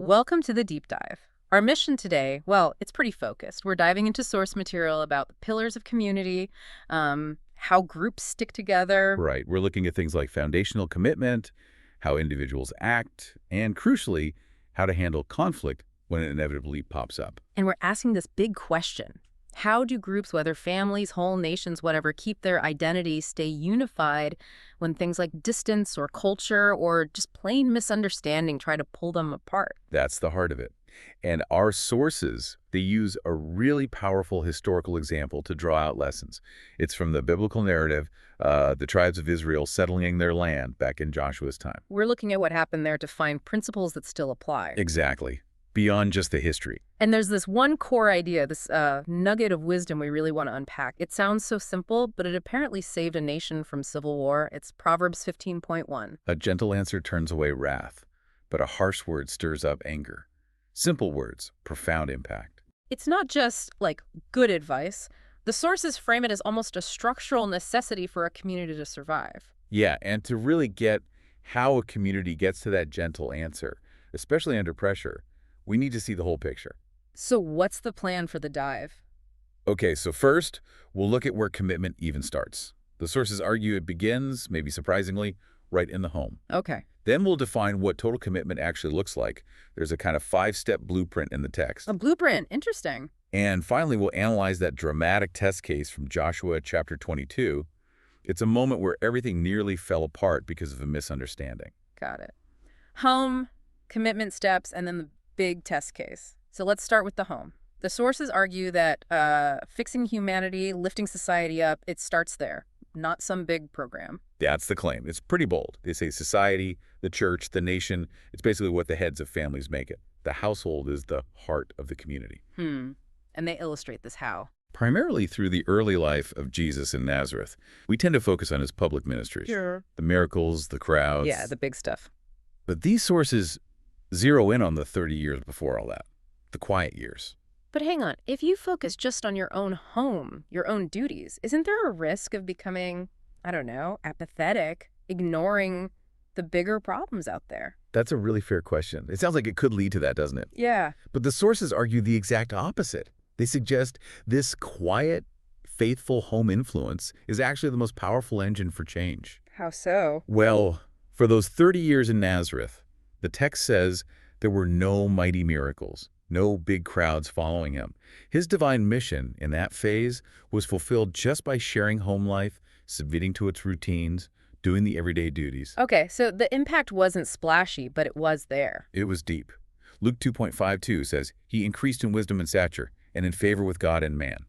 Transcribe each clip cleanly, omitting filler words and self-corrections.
Welcome to the deep dive. Our mission today, well, it's pretty focused. We're diving into source material about the pillars of community, how groups stick together. Right. We're looking at things like foundational commitment, how individuals act, and crucially, how to handle conflict when it inevitably pops up. And we're asking this big question. How do groups, whether families, whole nations, whatever, keep their identity, stay unified when things like distance or culture or just plain misunderstanding try to pull them apart? That's the heart of it. And our sources, they use a really powerful historical example to draw out lessons. It's from the biblical narrative, the tribes of Israel settling their land back in Joshua's time. We're looking at what happened there to find principles that still apply. Exactly. Beyond just the history. And there's this one core idea, this nugget of wisdom we really want to unpack. It sounds so simple, but it apparently saved a nation from civil war. It's Proverbs 15.1. A gentle answer turns away wrath, but a harsh word stirs up anger. Simple words, profound impact. It's not just, like, good advice. The sources frame it as almost a structural necessity for a community to survive. Yeah, and to really get how a community gets to that gentle answer, especially under pressure, we need to see the whole picture. So what's the plan for the dive? Okay, so first, we'll look at where commitment even starts. The sources argue it begins, maybe surprisingly, right in the home. Okay. Then we'll define what total commitment actually looks like. There's a kind of 5-step blueprint in the text. A blueprint. Interesting. And finally, we'll analyze that dramatic test case from Joshua chapter 22. It's a moment where everything nearly fell apart because of a misunderstanding. Got it. Home, commitment steps, and then the big test case. So let's start with the home. The sources argue that fixing humanity, lifting society up, it starts there, not some big program. That's the claim. It's pretty bold. They say society, the church, the nation, it's basically what the heads of families make it. The household is the heart of the community. And they illustrate this how? Primarily through the early life of Jesus in Nazareth. We tend to focus on his public ministries. Sure. The miracles, the crowds. Yeah, the big stuff. But these sources zero in on the 30 years before all that, the quiet years. But hang on, if you focus just on your own home, your own duties, isn't there a risk of becoming, I don't know, apathetic, ignoring the bigger problems out there? That's a really fair question. It sounds like it could lead to that, doesn't it? Yeah. But the sources argue the exact opposite. They suggest this quiet, faithful home influence is actually the most powerful engine for change. How so? Well, for those 30 years in Nazareth, the text says there were no mighty miracles, no big crowds following him. His divine mission in that phase was fulfilled just by sharing home life, submitting to its routines, doing the everyday duties. Okay, so the impact wasn't splashy, but it was there. It was deep. Luke 2.52 says, he increased in wisdom and stature and in favor with God and man.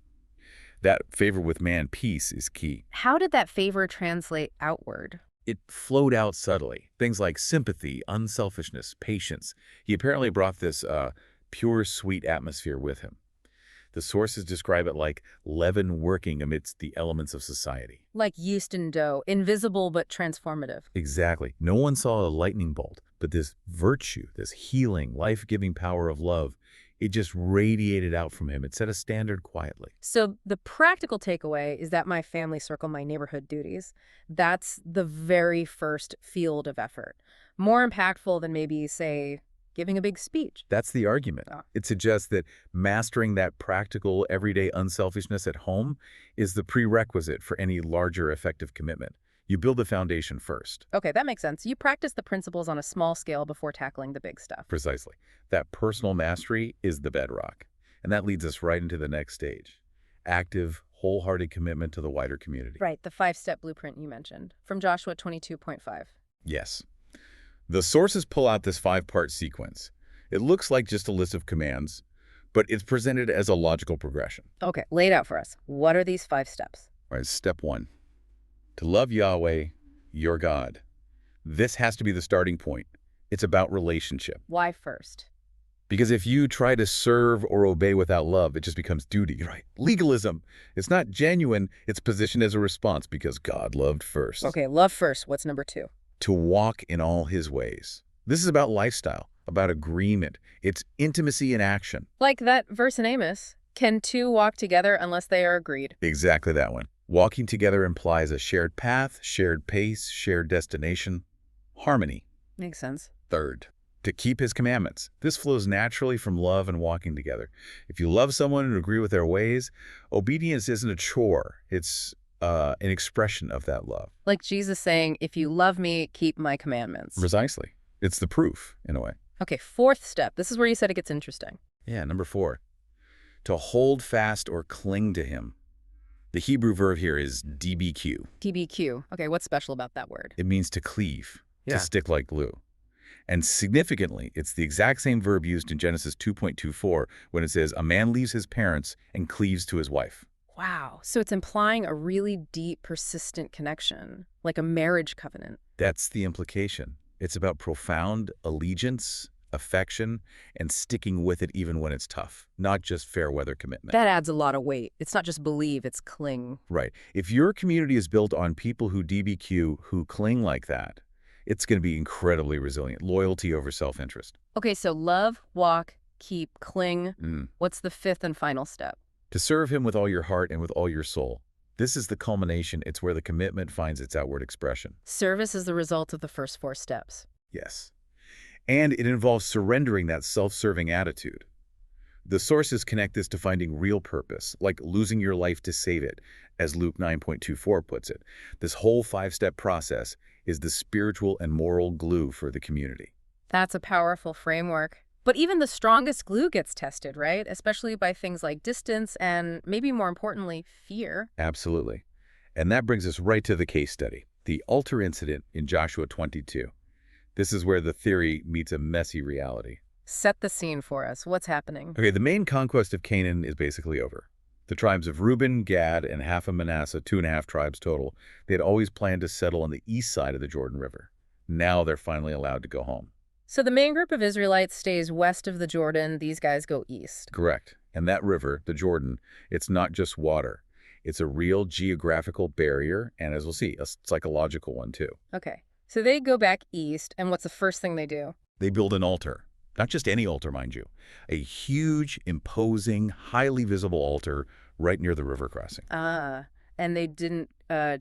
That favor with man piece is key. How did that favor translate outward? It flowed out subtly. Things like sympathy, unselfishness, patience. He apparently brought this pure, sweet atmosphere with him. The sources describe it like leaven working amidst the elements of society. Like yeast and dough, invisible but transformative. Exactly. No one saw a lightning bolt, but this virtue, this healing, life-giving power of love, it just radiated out from him. It set a standard quietly. So the practical takeaway is that my family circle, my neighborhood duties, that's the very first field of effort. More impactful than maybe, say, giving a big speech. That's the argument. It suggests that mastering that practical, everyday unselfishness at home is the prerequisite for any larger effective commitment. You build the foundation first. Okay, that makes sense. You practice the principles on a small scale before tackling the big stuff. Precisely. That personal mastery is the bedrock. And that leads us right into the next stage. Active, wholehearted commitment to the wider community. Right, the 5-step blueprint you mentioned from Joshua 22.5. Yes. The sources pull out this 5-part sequence. It looks like just a list of commands, but it's presented as a logical progression. Okay, lay it out for us. What are these 5 steps? All right, step 1. To love Yahweh, your God. This has to be the starting point. It's about relationship. Why first? Because if you try to serve or obey without love, it just becomes duty, right? Legalism. It's not genuine. It's positioned as a response because God loved first. Okay, love first. What's number 2? To walk in all his ways. This is about lifestyle, about agreement. It's intimacy in action. Like that verse in Amos, can two walk together unless they are agreed? Exactly that one. Walking together implies a shared path, shared pace, shared destination, harmony. Makes sense. Third, To keep his commandments. This flows naturally from love and walking together. If you love someone and agree with their ways, obedience isn't a chore. It's an expression of that love. Like Jesus saying, if you love me, keep my commandments. Precisely. It's the proof, in a way. Okay, fourth step. This is where you said it gets interesting. Yeah, number 4. To hold fast or cling to him. The Hebrew verb here is dbq. TBQ. Okay, what's special about that word? It means to cleave, Yeah. to stick like glue. And significantly, it's the exact same verb used in Genesis 2.24 when it says, a man leaves his parents and cleaves to his wife. Wow. So it's implying a really deep, persistent connection, like a marriage covenant. That's the implication. It's about profound allegiance, affection, and sticking with it even when it's tough, not just fair weather commitment. That adds a lot of weight. It's not just believe, it's cling. Right. If your community is built on people who DBQ, who cling like that, it's going to be incredibly resilient. Loyalty over self-interest. Okay, so love, walk, keep, cling. Mm. What's the fifth and final step? To serve him with all your heart and with all your soul. This is the culmination. It's where the commitment finds its outward expression. Service is the result of the first 4 steps. Yes. And it involves surrendering that self-serving attitude. The sources connect this to finding real purpose, like losing your life to save it, as Luke 9.24 puts it. This whole 5-step process is the spiritual and moral glue for the community. That's a powerful framework. But even the strongest glue gets tested, right? Especially by things like distance and, maybe more importantly, fear. Absolutely. And that brings us right to the case study, the altar incident in Joshua 22. This is where the theory meets a messy reality. Set the scene for us. What's happening? Okay, the main conquest of Canaan is basically over. The tribes of Reuben, Gad, and half of Manasseh, 2.5 tribes total, they had always planned to settle on the east side of the Jordan River. Now they're finally allowed to go home. So the main group of Israelites stays west of the Jordan. These guys go east. Correct. And that river, the Jordan, it's not just water. It's a real geographical barrier, and as we'll see, a psychological one too. Okay. So they go back east, and what's the first thing they do? They build an altar. Not just any altar, mind you. A huge, imposing, highly visible altar right near the river crossing. And they didn't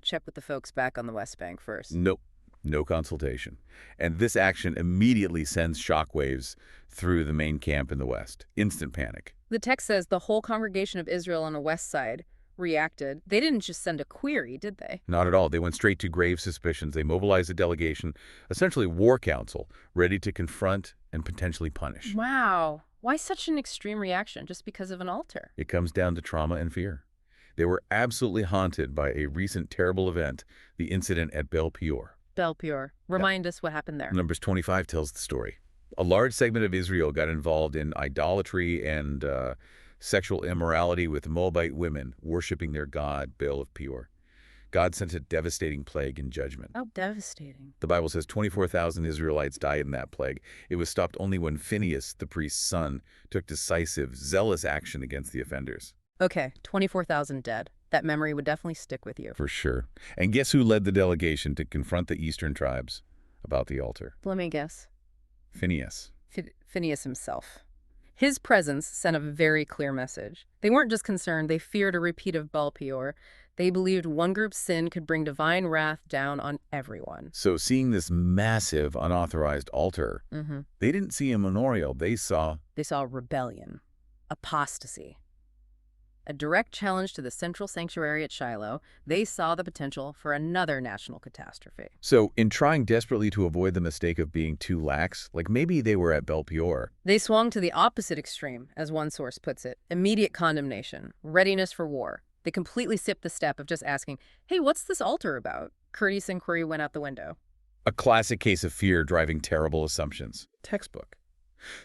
check with the folks back on the West Bank first. Nope. No consultation. And this action immediately sends shockwaves through the main camp in the west. Instant panic. The text says the whole congregation of Israel on the west side reacted. They didn't just send a query, did they? Not at all. They went straight to grave suspicions. They mobilized a delegation, essentially a war council, ready to confront and potentially punish. Wow. Why such an extreme reaction just because of an altar? It comes down to trauma and fear. They were absolutely haunted by a recent terrible event, the incident at Bel Peor. Bel Peor. Remind us what happened there. Numbers 25 tells the story. A large segment of Israel got involved in idolatry and sexual immorality with Moabite women worshiping their god, Baal of Peor. God sent a devastating plague and judgment. Oh, devastating. The Bible says 24,000 Israelites died in that plague. It was stopped only when Phinehas, the priest's son, took decisive, zealous action against the offenders. Okay, 24,000 dead. That memory would definitely stick with you. For sure. And guess who led the delegation to confront the eastern tribes about the altar? Let me guess. Phinehas. Phinehas himself. His presence sent a very clear message. They weren't just concerned, they feared a repeat of Baal Peor. They believed one group's sin could bring divine wrath down on everyone. So seeing this massive, unauthorized altar, they didn't see a memorial. They saw rebellion, apostasy. A direct challenge to the central sanctuary at Shiloh. They saw the potential for another national catastrophe. So in trying desperately to avoid the mistake of being too lax, like maybe they were at Bel Peor, They swung to the opposite extreme, as one source puts it. Immediate condemnation, readiness for war. They completely skipped the step of just asking, hey, what's this altar about? Courteous inquiry went out the window. a classic case of fear driving terrible assumptions. Textbook.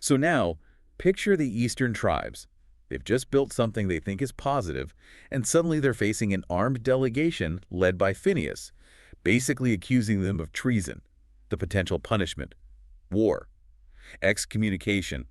So now, picture the eastern tribes. They've just built something they think is positive, and suddenly they're facing an armed delegation led by Phinehas, basically accusing them of treason, the potential punishment, war, excommunication,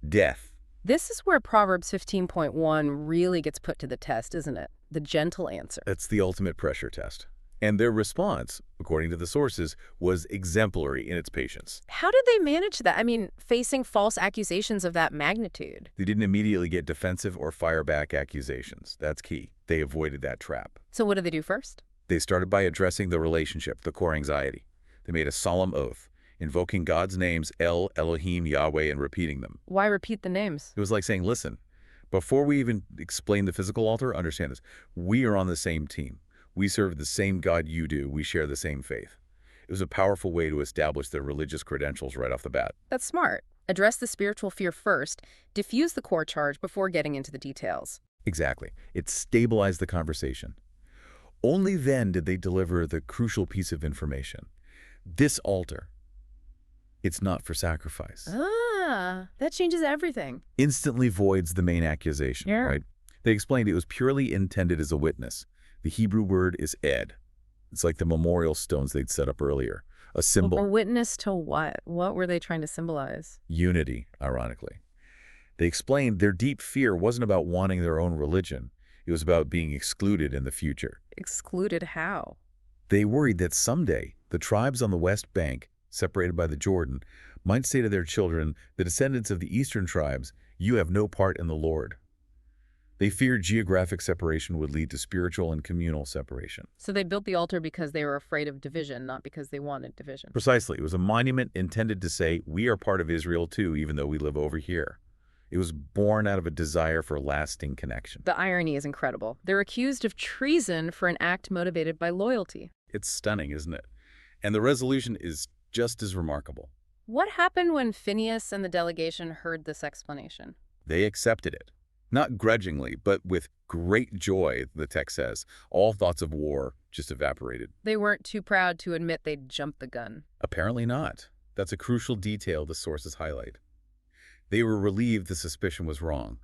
death. This is where Proverbs 15.1 really gets put to the test, isn't it? The gentle answer. That's the ultimate pressure test. And their response, according to the sources, was exemplary in its patience. How did they manage that? I mean, facing false accusations of that magnitude. They didn't immediately get defensive or fire back accusations. That's key. They avoided that trap. So what did they do first? They started by addressing the relationship, the core anxiety. They made a solemn oath. invoking God's names El, Elohim, Yahweh, and repeating them. Why repeat the names? It was like saying, listen, before we even explain the physical altar, understand this. We are on the same team. We serve the same God you do. We share the same faith. It was a powerful way to establish their religious credentials right off the bat. That's smart. Address the spiritual fear first, diffuse the core charge before getting into the details. Exactly. It stabilized the conversation. Only then did they deliver the crucial piece of information. This altar, it's not for sacrifice. Ah, that changes everything. Instantly voids the main accusation, Yeah. right? They explained it was purely intended as a witness. The Hebrew word is ed. It's like the memorial stones they'd set up earlier. A A symbol, witness to what? What were they trying to symbolize? unity, ironically. They explained their deep fear wasn't about wanting their own religion. It was about being excluded in the future. Excluded how? They worried that someday the tribes on the West Bank, separated by the Jordan, might say to their children, the descendants of the eastern tribes, you have no part in the Lord. They feared geographic separation would lead to spiritual and communal separation. So they built the altar because they were afraid of division, not because they wanted division. Precisely. It was a monument intended to say, we are part of Israel too, even though we live over here. It was born out of a desire for lasting connection. The irony is incredible. They're accused of treason for an act motivated by loyalty. It's stunning, isn't it? And the resolution is just as remarkable. What happened when Phineas and the delegation heard this explanation? They accepted it. Not grudgingly, but with great joy, the text says. All thoughts of war just evaporated. They weren't too proud to admit they'd jumped the gun. Apparently not. That's a crucial detail the sources highlight. They were relieved the suspicion was wrong.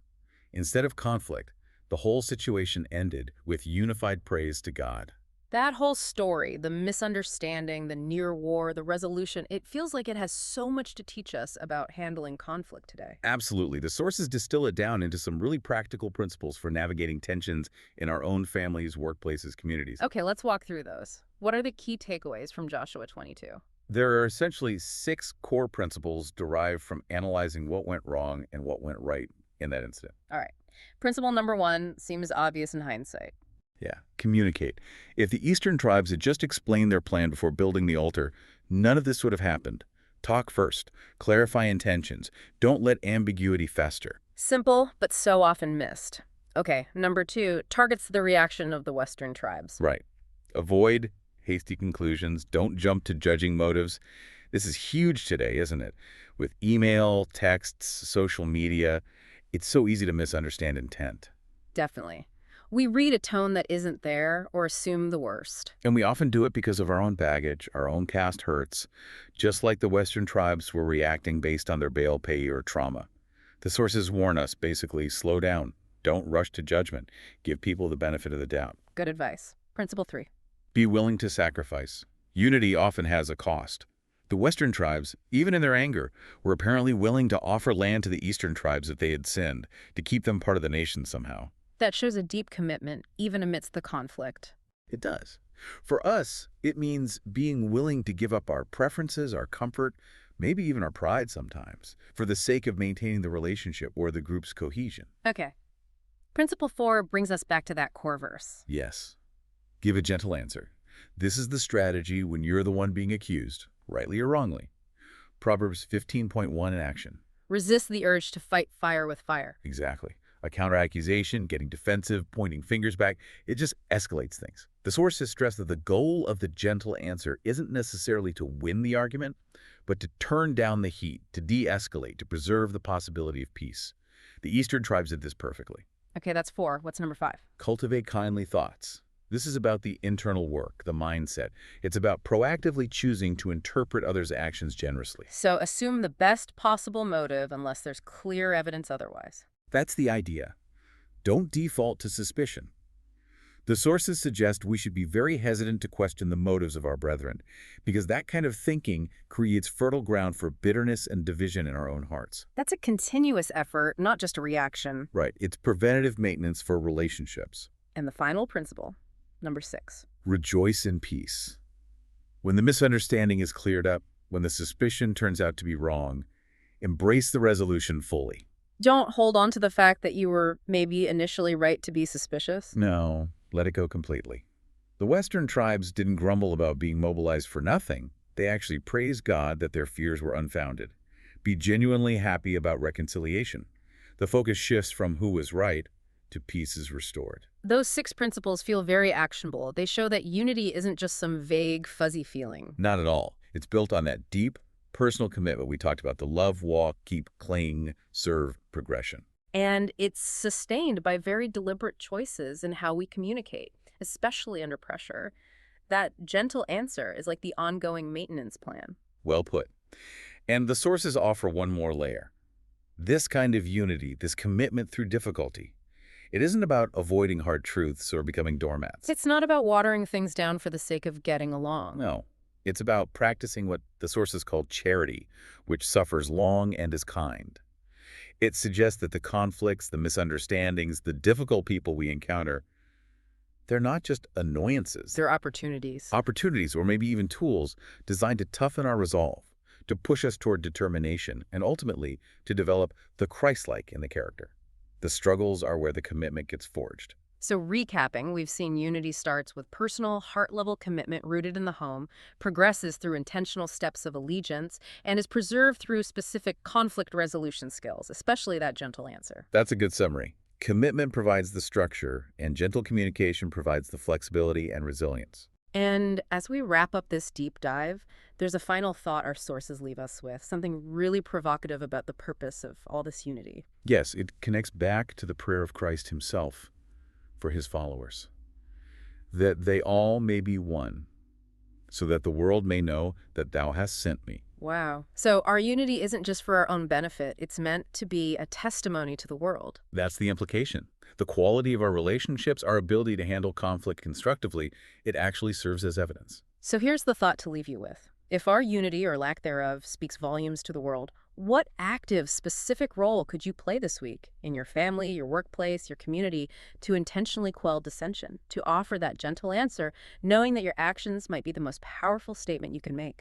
Instead of conflict, the whole situation ended with unified praise to God. That whole story, the misunderstanding, the near war, the resolution, it feels like it has so much to teach us about handling conflict today. Absolutely. The sources distill it down into some really practical principles for navigating tensions in our own families, workplaces, communities. Okay, let's walk through those. What are the key takeaways from Joshua 22? There are essentially 6 core principles derived from analyzing what went wrong and what went right in that incident. All right. Principle number 1 seems obvious in hindsight. Yeah, communicate. If the Eastern tribes had just explained their plan before building the altar, none of this would have happened. Talk first. Clarify intentions. Don't let ambiguity fester. Simple, but so often missed. Okay, number 2 targets the reaction of the Western tribes. Right. Avoid hasty conclusions. Don't jump to judging motives. This is huge today, isn't it? With email, texts, social media, it's so easy to misunderstand intent. Definitely. We read a tone that isn't there or assume the worst. And we often do it because of our own baggage, our own past hurts, just like the Western tribes were reacting based on their Baal Peor trauma. The sources warn us, basically, slow down. Don't rush to judgment. Give people the benefit of the doubt. Good advice. Principle 3. Be willing to sacrifice. Unity often has a cost. The Western tribes, even in their anger, were apparently willing to offer land to the Eastern tribes if they had sinned, to keep them part of the nation somehow. That shows a deep commitment, even amidst the conflict. It does. For us, it means being willing to give up our preferences, our comfort, maybe even our pride sometimes, for the sake of maintaining the relationship or the group's cohesion. Okay. Principle 4 brings us back to that core verse. Yes. Give a gentle answer. This is the strategy when you're the one being accused, rightly or wrongly. Proverbs 15.1 in action. Resist the urge to fight fire with fire. Exactly. A counter-accusation, getting defensive, pointing fingers back, it just escalates things. The sources stress that the goal of the gentle answer isn't necessarily to win the argument, but to turn down the heat, to de-escalate, to preserve the possibility of peace. The Eastern tribes did this perfectly. Okay, that's 4. What's number 5? Cultivate kindly thoughts. This is about the internal work, the mindset. It's about proactively choosing to interpret others' actions generously. So assume the best possible motive unless there's clear evidence otherwise. That's the idea. Don't default to suspicion. The sources suggest we should be very hesitant to question the motives of our brethren, because that kind of thinking creates fertile ground for bitterness and division in our own hearts. That's a continuous effort, not just a reaction. Right. It's preventative maintenance for relationships. And the final principle, number 6. Rejoice in peace. When the misunderstanding is cleared up, when the suspicion turns out to be wrong, embrace the resolution fully. Don't hold on to the fact that you were maybe initially right to be suspicious. No, let it go completely. The Western tribes didn't grumble about being mobilized for nothing. They actually praise God that their fears were unfounded. Be genuinely happy about reconciliation. The focus shifts from who was right to peace is restored. Those 6 principles feel very actionable. They show that unity isn't just some vague, fuzzy feeling. Not at all. It's built on that deep, personal commitment we talked about, the love, walk, keep, cling, serve progression. And it's sustained by very deliberate choices in how we communicate, especially under pressure. That gentle answer is like the ongoing maintenance plan. Well put. And the sources offer one more layer. This kind of unity, this commitment through difficulty, it isn't about avoiding hard truths or becoming doormats. It's not about watering things down for the sake of getting along. No. It's about practicing what the sources call charity, which suffers long and is kind. It suggests that the conflicts, the misunderstandings, the difficult people we encounter, they're not just annoyances. They're opportunities. Opportunities, or maybe even tools, designed to toughen our resolve, to push us toward determination, and ultimately to develop the Christ-like in the character. The struggles are where the commitment gets forged. So recapping, we've seen unity starts with personal, heart-level commitment rooted in the home, progresses through intentional steps of allegiance, and is preserved through specific conflict resolution skills, especially that gentle answer. That's a good summary. Commitment provides the structure, and gentle communication provides the flexibility and resilience. And as we wrap up this deep dive, there's a final thought our sources leave us with, something really provocative about the purpose of all this unity. Yes, it connects back to the prayer of Christ himself for his followers, that they all may be one, so that the world may know that thou hast sent me. Wow. So our unity isn't just for our own benefit, it's meant to be a testimony to the world. That's the implication. The quality of our relationships, our ability to handle conflict constructively, it actually serves as evidence. So here's the thought to leave you with. If our unity or lack thereof speaks volumes to the world, what active, specific role could you play this week in your family, your workplace, your community to intentionally quell dissension, to offer that gentle answer, knowing that your actions might be the most powerful statement you can make?